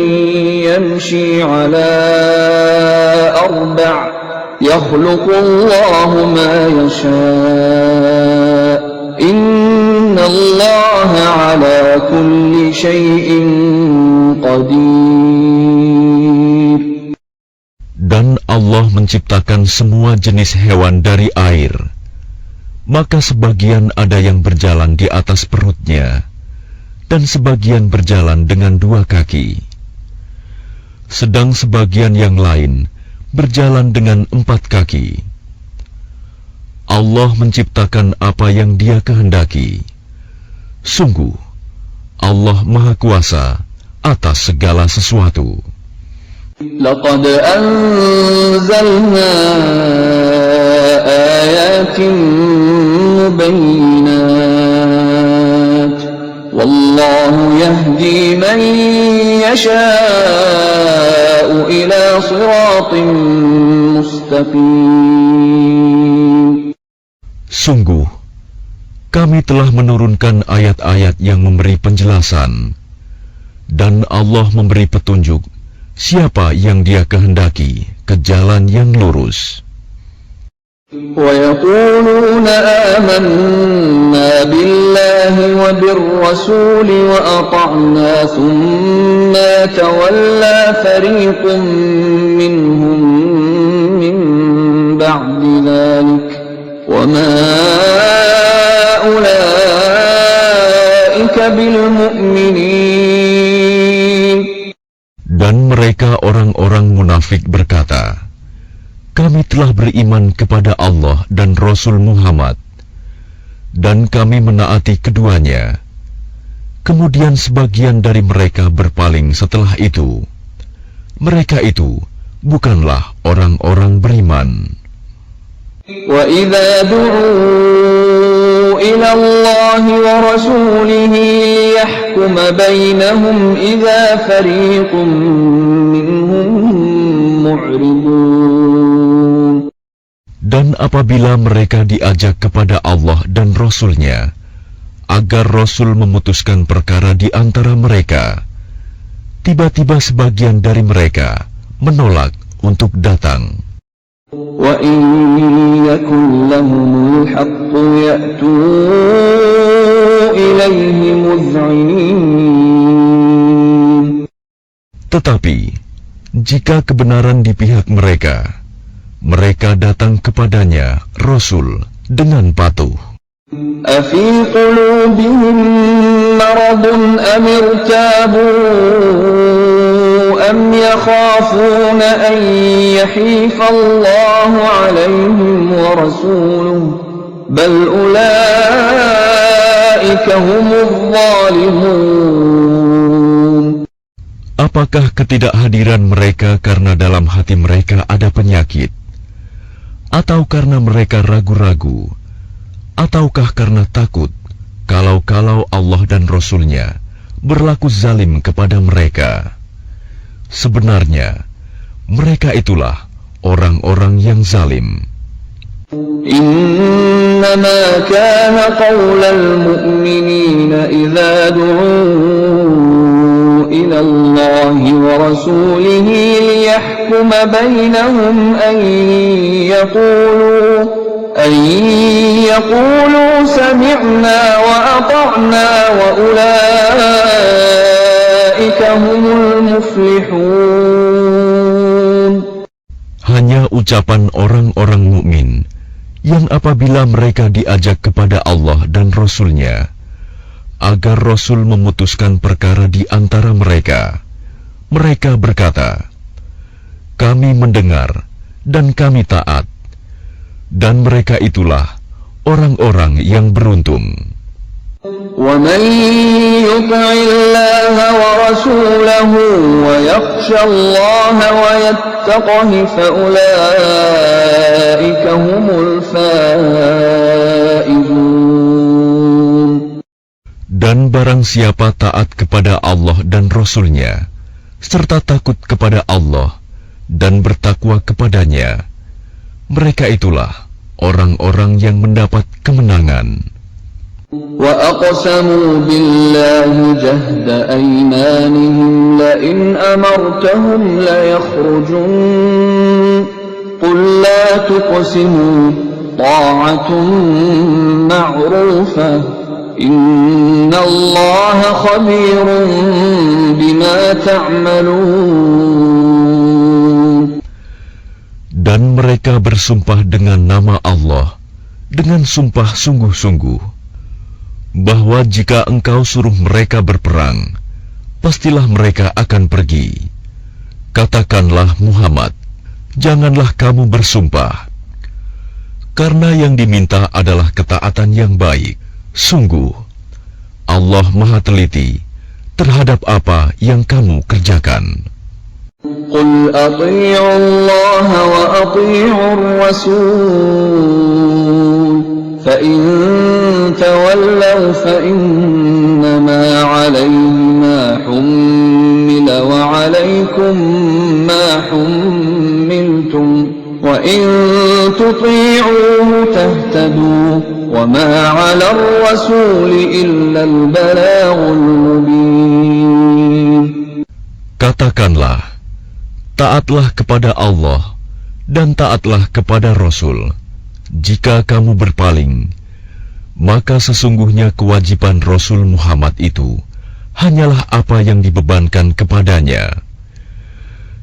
S1: yamshi ala arba' yakhluqu Allahu ma yasha' inna Allaha ala kulli shay'in qadir.
S2: Dan Allah menciptakan semua jenis hewan dari air, maka sebagian ada yang berjalan di atas perutnya, dan sebagian berjalan dengan dua kaki, sedang sebagian yang lain berjalan dengan 4 kaki. Allah menciptakan apa yang Dia kehendaki. Sungguh, Allah Maha Kuasa atas segala sesuatu.
S1: Laqad anzalna ayatin mubayyinat wallahu والله يهدي من يشاء إلى صراط مستقيم.
S2: Sungguh, kami telah menurunkan ayat-ayat yang memberi penjelasan, dan Allah memberi petunjuk siapa yang Dia kehendaki ke jalan yang lurus.
S1: ويقولون آمنا بالله وبالرسول وأطعنا ثم يتولى فريق منهم من بعد ذلك وما أولئك بالمؤمنين.
S2: Dan mereka orang-orang munafik berkata, kami telah beriman kepada Allah dan Rasul Muhammad, dan kami menaati keduanya. Kemudian sebagian dari mereka berpaling setelah itu. Mereka itu bukanlah orang-orang beriman.
S1: وَإِذَا دُعُوا إِلَى اللَّهِ وَرَسُولِهِ لِيَحْكُمَ بَيْنَهُمْ إِذَا فَرِيقٌ مِّنْهُمْ مُعْرِضُونَ.
S2: Dan apabila mereka diajak kepada Allah dan Rasul-Nya, agar Rasul memutuskan perkara di antara mereka, tiba-tiba sebagian dari mereka menolak untuk datang.
S1: وَإِنْ يَكُنْ لَهُمُ الْحَقُّ يَأْتُوا إِلَيْهِ مُذْعِنِينَ. Tetapi, jika kebenaran di pihak mereka, mereka datang kepadanya, Rasul, dengan patuh. أَفِي قُلُوبِهِم مَّرَضٌ أَمِ ارْتَابُوا أَمْ يَخَافُونَ أَن يَحِيفَ اللَّهُ عَلَيْهِمْ وَرَسُولُهُ بَلْ أُولَئِكَ هُمُ الظَّالِمُونَ.
S2: Apakah ketidakhadiran mereka karena dalam hati mereka ada penyakit? Atau karena mereka ragu-ragu, ataukah karena takut kalau Allah dan Rasul-Nya berlaku zalim kepada mereka? Sebenarnya, mereka itulah orang-orang yang zalim.
S1: إنما كان قول المؤمنين إذا دعوا إلى الله ورسوله ليحكم بينهم أن يقولوا سمعنا وأطعنا وأولئك هم المفلحون.
S2: Hanya ucapan orang-orang mukmin yang apabila mereka diajak kepada Allah dan Rasul-Nya, agar Rasul memutuskan perkara di antara mereka, mereka berkata, kami mendengar dan kami taat, dan mereka itulah orang-orang yang beruntung.
S1: وَمَنْ يُطِعِ اللَّهَ وَرَسُولَهُ وَيَخْشَ اللَّهَ وَيَتَّقْهِ فَأُولَئِكَ هُمُ الْفَائِزُونَ.
S2: Dan barang siapa taat kepada Allah dan Rasul-Nya, serta takut kepada Allah dan bertakwa kepadanya, mereka itulah orang-orang yang mendapat kemenangan.
S1: وَأَقْسَمُوا بِاللَّهِ جَهْدَ أَيْمَانِهِمْ لَئِنْ أَمَرْتَهُمْ لَيَخْرُجُنَّ قُلْ لَا تُقْسِمُوا طَاعَةٌ مَّعْرُوفَةٌ إِنَّ اللَّهَ خَبِيرٌ بِمَا تَعْمَلُونَ.
S2: Dan mereka bersumpah dengan nama Allah, dengan sumpah sungguh-sungguh, bahwa jika engkau suruh mereka berperang, pastilah mereka akan pergi. Katakanlah Muhammad, janganlah kamu bersumpah, karena yang diminta adalah ketaatan yang baik. Sungguh, Allah Maha Teliti terhadap apa yang kamu kerjakan.
S1: قُلْ أَطِيعُوا اللَّهَ وَأَطِيعُوا الرَّسُولَ فَإِن تَوَلَّوْا فَإِنَّمَا عليه ما حمل وعليكم ما حملتم وإن تطيعوه تهتدوا وما على الرسول إلا البلاغ المبين.
S2: Katakanlah, taatlah kepada Allah dan taatlah kepada Rasul. Jika kamu berpaling, maka sesungguhnya kewajiban Rasul Muhammad itu hanyalah apa yang dibebankan kepadanya.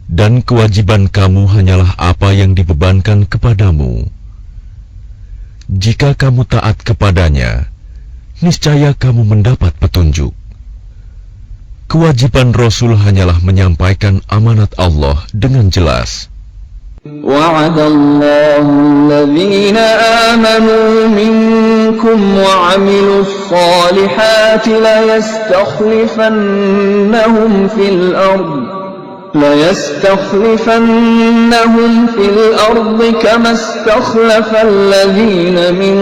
S2: Dan kewajiban kamu hanyalah apa yang dibebankan kepadamu. Jika kamu taat kepadanya, niscaya kamu mendapat petunjuk. Kewajiban Rasul hanyalah menyampaikan amanat Allah dengan jelas.
S1: وعد الله الذين آمنوا منكم وعملوا الصالحات ليستخلفنهم في الأرض كما استخلف الذين من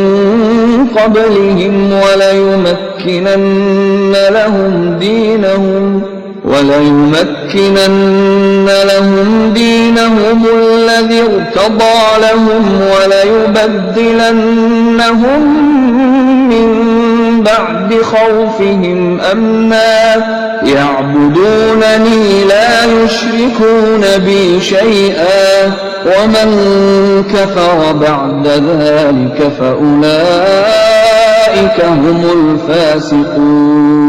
S1: قبلهم وليمكنن لهم دينهم الذي ارتضى لهم وليبدلنهم من بعد خوفهم أمنا يعبدونني لا يشركون بي شيئا ومن كفر بعد ذلك فأولئك هم الفاسقون.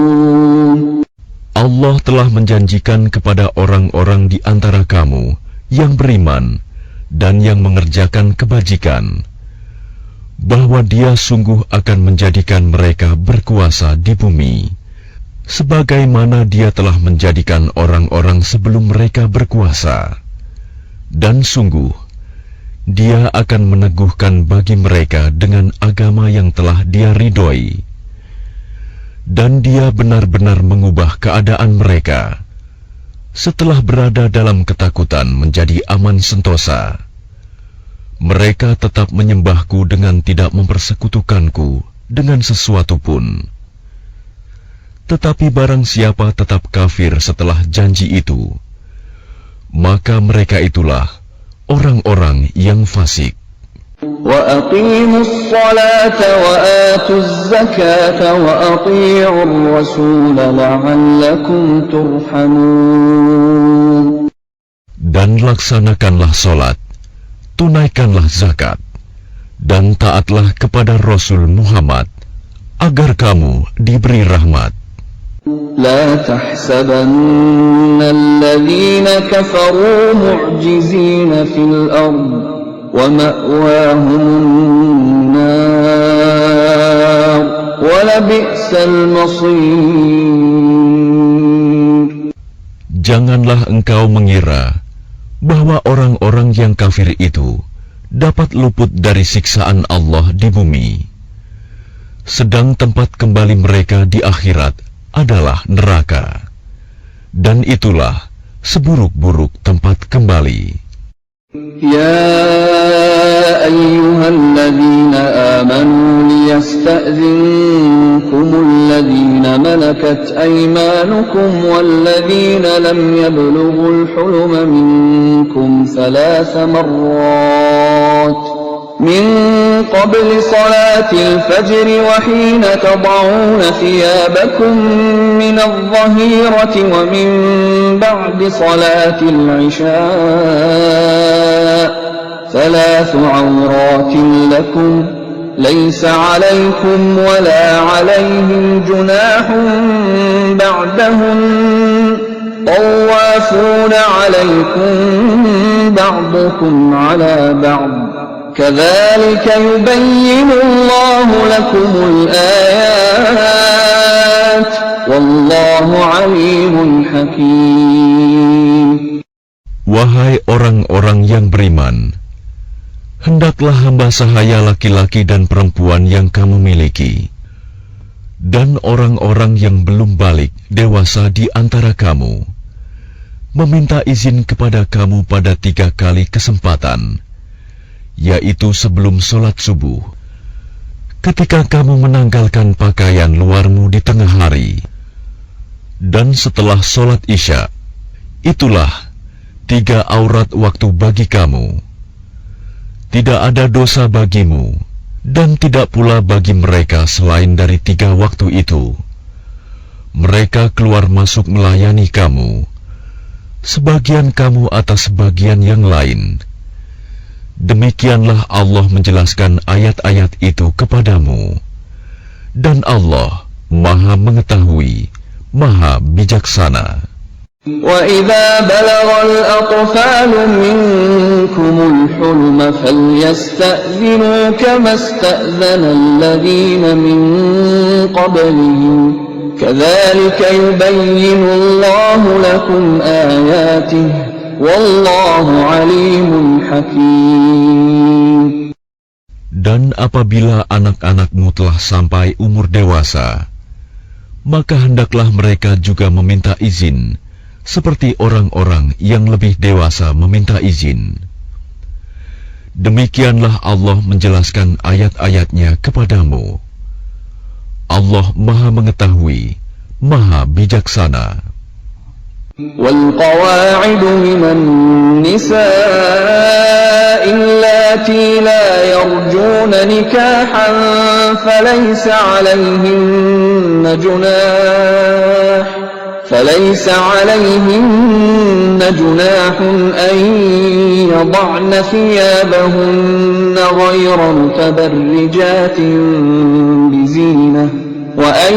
S2: Allah telah menjanjikan kepada orang-orang di antara kamu yang beriman dan yang mengerjakan kebajikan, bahwa Dia sungguh akan menjadikan mereka berkuasa di bumi, sebagaimana Dia telah menjadikan orang-orang sebelum mereka berkuasa. Dan sungguh, Dia akan meneguhkan bagi mereka dengan agama yang telah Dia ridhoi. Dan Dia benar-benar mengubah keadaan mereka setelah berada dalam ketakutan menjadi aman sentosa. Mereka tetap menyembahku dengan tidak mempersekutukanku dengan sesuatu pun. Tetapi barang siapa tetap kafir setelah janji itu, maka mereka itulah orang-orang yang fasik.
S1: وَأَقِيمُوا الصَّلَاةَ وَآتُوا الزَّكَاةَ وَأَطِيعُوا الرَّسُولَ لَعَلَّكُمْ تُرْحَمُونَ.
S2: Dan laksanakanlah solat, tunaikanlah zakat, dan taatlah kepada Rasul Muhammad, agar kamu diberi rahmat.
S1: لا تحسبن الذين كفروا معجزين في الأرض ومأواهم النار ولبئس المصير.
S2: Janganlah engkau mengira bahwa orang-orang yang kafir itu dapat luput dari siksaan Allah di bumi, sedang tempat kembali mereka di akhirat adalah neraka, dan itulah seburuk-buruk tempat kembali.
S1: يا أيها الذين آمنوا ليستأذنكم الذين ملكت أيمانكم والذين لم يبلغوا الحلم منكم 3 مرات من قبل صلاة الفجر وحين تضعون ثيابكم من الظهيرة ومن بعد صلاة العشاء 3 عورات لكم ليس عليكم ولا عليهم جناح بعدهم طوافون عليكم بعضكم على بعض كذلك يبين الله لكم الآيات والله عليم حكيم.
S2: Wahai orang-orang yang beriman, hendaklah hamba sahaya laki-laki dan perempuan yang kamu miliki, dan orang-orang yang belum balik dewasa di antara kamu, meminta izin kepada kamu pada 3 kali kesempatan, yaitu sebelum sholat subuh, ketika kamu menanggalkan pakaian luarmu di tengah hari, dan setelah sholat Isya. Itulah 3 aurat waktu bagi kamu. Tidak ada dosa bagimu, dan tidak pula bagi mereka selain dari 3 waktu itu. Mereka keluar masuk melayani kamu, sebagian kamu atas sebagian yang lain. Demikianlah Allah menjelaskan ayat-ayat itu kepadamu. Dan Allah Maha Mengetahui, Maha Bijaksana.
S1: وَإِذَا بَلَغَ الْأَطْفَالُ مِنكُمُ الْحُلُمَ فَلْيَسْتَأْذِنُوا كَمَا اسْتَأْذَنَ الَّذِينَ مِن قَبْلِهِمْ كَذَلِكَ يُبَيِّنُ اللَّهُ لَكُمْ آيَاتِهِ وَاللَّهُ عَلِيمٌ حَكِيمٌ.
S2: Dan apabila anak-anakmu telah sampai umur dewasa, maka hendaklah mereka juga meminta izin, seperti orang-orang yang lebih dewasa meminta izin. Demikianlah Allah menjelaskan ayat-ayatnya kepadamu. Allah Maha Mengetahui, Maha Bijaksana.
S1: وَالْقَوَاعِدُ مِنَ النِّسَاءِ اللَّاتِي لَا يَرْجُونَ نِكَاحًا فليس عليهن جناح أن يضعن ثيابهن غير متبرجات بزينة وأن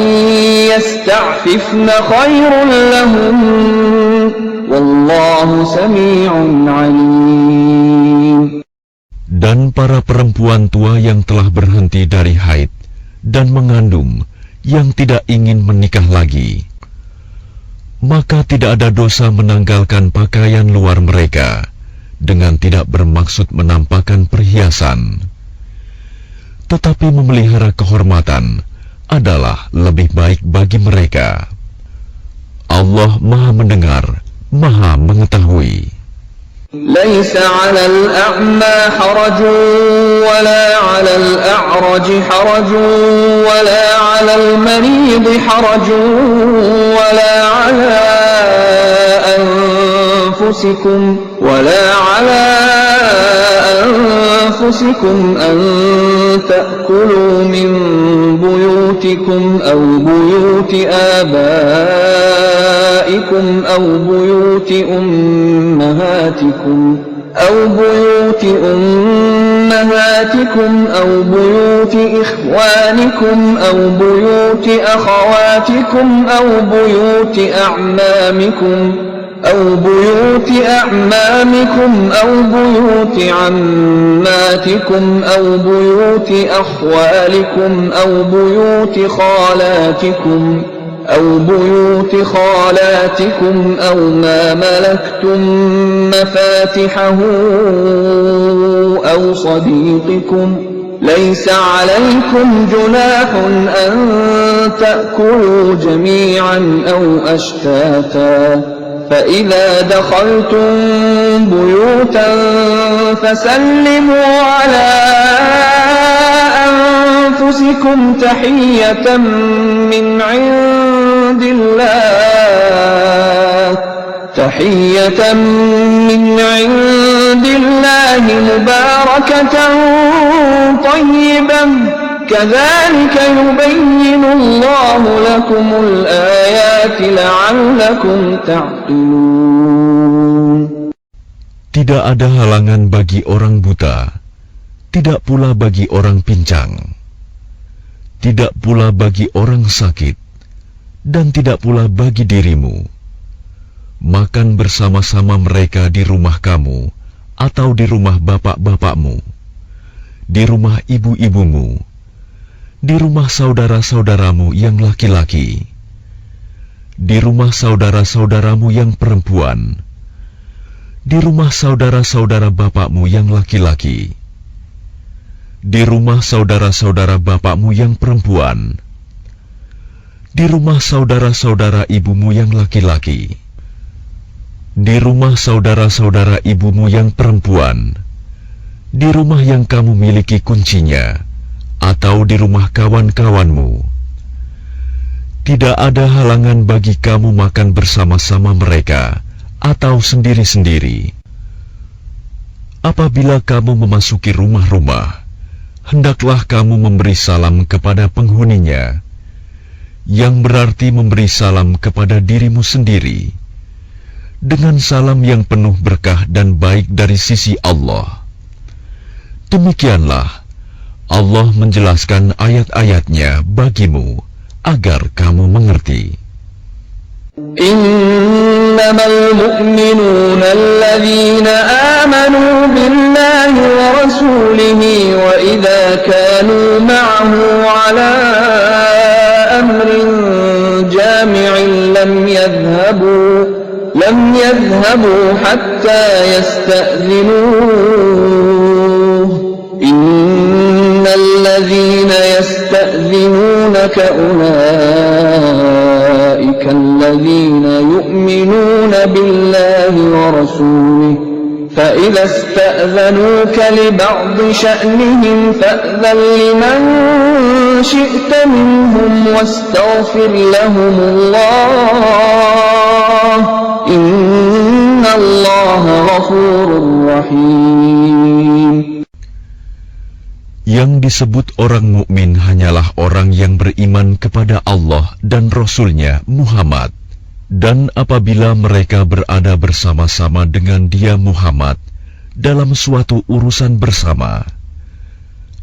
S1: يستعففن خير لهن والله سميع عليم.
S2: Dan para perempuan tua yang telah berhenti dari haid dan mengandung yang tidak ingin menikah lagi, maka tidak ada dosa menanggalkan pakaian luar mereka dengan tidak bermaksud menampakkan perhiasan. Tetapi memelihara kehormatan adalah lebih baik bagi mereka. Allah Maha Mendengar, Maha Mengetahui.
S1: ليس على الأعمى حرج ولا على الأعرج حرج ولا على المريض حرج ولا على أنفسكم أن تأكلوا من بيوتكم أو بيوت آبائكم أو بيوت أمهاتكم أو بيوت إخوانكم أو بيوت أخواتكم أو بيوت أعمامكم أو بيوت بيوت عماتكم أو بيوت أخوالكم أو بيوت خالاتكم أو ما ملكتم مفاتحه أو صديقكم ليس عليكم جناح أن تأكلوا جميعا أو أشتاتا فإذا دخلتم بيوتا فسلموا على أنفسكم تحية من عند الله مباركة طيبة كذلك يبين الله لكم الآيات لعلكم تعقلون.
S2: Tidak ada halangan bagi orang buta, tidak pula bagi orang pincang, tidak pula bagi orang sakit, dan tidak pula bagi dirimu. Makan bersama-sama mereka di rumah kamu, atau di rumah bapak-bapakmu, di rumah ibu-ibumu, di rumah saudara-saudaramu yang laki-laki, di rumah saudara-saudaramu yang perempuan, di rumah saudara-saudara bapakmu yang laki-laki, di rumah saudara-saudara bapakmu yang perempuan, di rumah saudara-saudara ibumu yang laki-laki, di rumah saudara-saudara ibumu yang perempuan, di rumah yang kamu miliki kuncinya, atau di rumah kawan-kawanmu. Tidak ada halangan bagi kamu makan bersama-sama mereka atau sendiri-sendiri. Apabila kamu memasuki rumah-rumah, hendaklah kamu memberi salam kepada penghuninya, yang berarti memberi salam kepada dirimu sendiri, dengan salam yang penuh berkah dan baik dari sisi Allah. Demikianlah Allah menjelaskan ayat-ayatnya bagimu, agar kamu mengerti.
S1: Innamal mu'minuna alladhina amanu billahi wa rasulihi wa idha kanu ma'ahu ala amrin jami'in lam yadhhabu hatta yasta'dhinuhu. الذين يستأذنونك أولئك الذين يؤمنون بالله ورسوله فإذا استأذنوك لبعض شأنهم فأذن لمن شئت منهم واستغفر لهم الله إن الله غفور رحيم.
S2: Yang disebut orang mukmin hanyalah orang yang beriman kepada Allah dan Rasul-Nya Muhammad. Dan apabila mereka berada bersama-sama dengan dia Muhammad dalam suatu urusan bersama,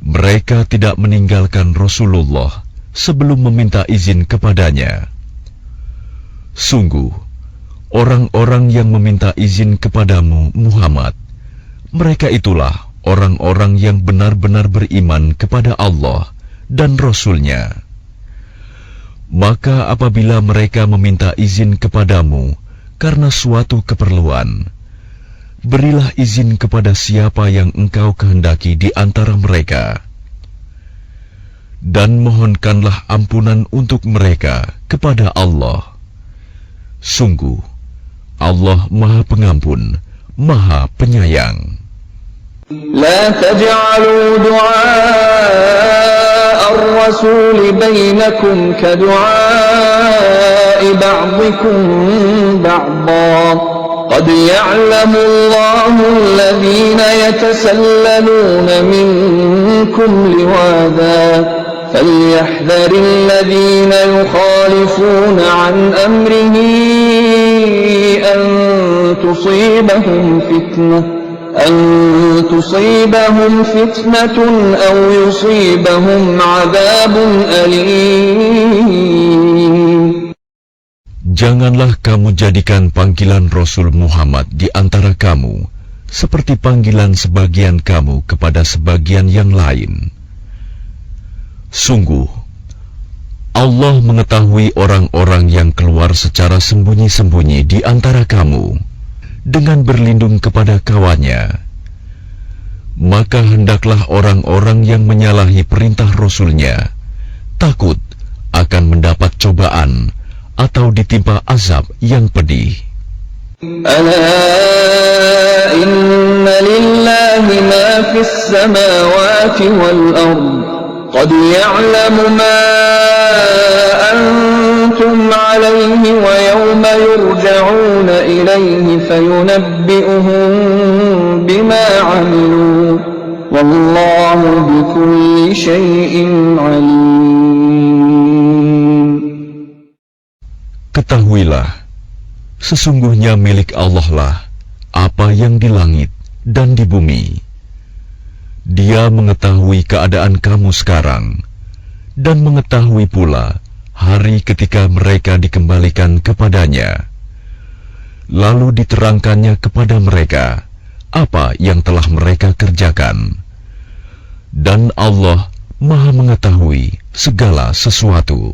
S2: mereka tidak meninggalkan Rasulullah sebelum meminta izin kepadanya. Sungguh, orang-orang yang meminta izin kepadamu Muhammad, mereka itulah orang-orang yang benar-benar beriman kepada Allah dan Rasul-Nya. Maka apabila mereka meminta izin kepadamu karena suatu keperluan, berilah izin kepada siapa yang engkau kehendaki di antara mereka. Dan mohonkanlah ampunan untuk mereka kepada Allah. Sungguh, Allah Maha Pengampun, Maha Penyayang.
S1: لا تجعلوا دعاء الرسول بينكم كدعاء بعضكم بعضا قد يعلم الله الذين يتسللون منكم لواذا فليحذر الذين يخالفون عن أمره أن تصيبهم فتنة أو يصيبهم عذاب أليم.
S2: Janganlah kamu jadikan panggilan Rasul Muhammad di antara kamu seperti panggilan sebagian kamu kepada sebagian yang lain. Sungguh, Allah mengetahui orang-orang yang keluar secara sembunyi-sembunyi di antara kamu dengan berlindung kepada kawannya. Maka hendaklah orang-orang yang menyalahi perintah Rasul-Nya takut akan mendapat cobaan atau ditimpa azab yang pedih.
S1: Ala inna lillahi ma fis samawati wal ard qad ya'lamu ma antum alayhi wa yawma yurja'una ilayhi fayunabbi'uhum bima 'amilu wallahu bikulli shay'in 'alim.
S2: Ketahuilah, sesungguhnya milik Allah lah apa yang di langit dan di bumi. Dia mengetahui keadaan kamu sekarang, dan mengetahui pula hari ketika mereka dikembalikan kepadanya. Lalu diterangkannya kepada mereka apa yang telah mereka kerjakan. Dan Allah Maha mengetahui segala sesuatu.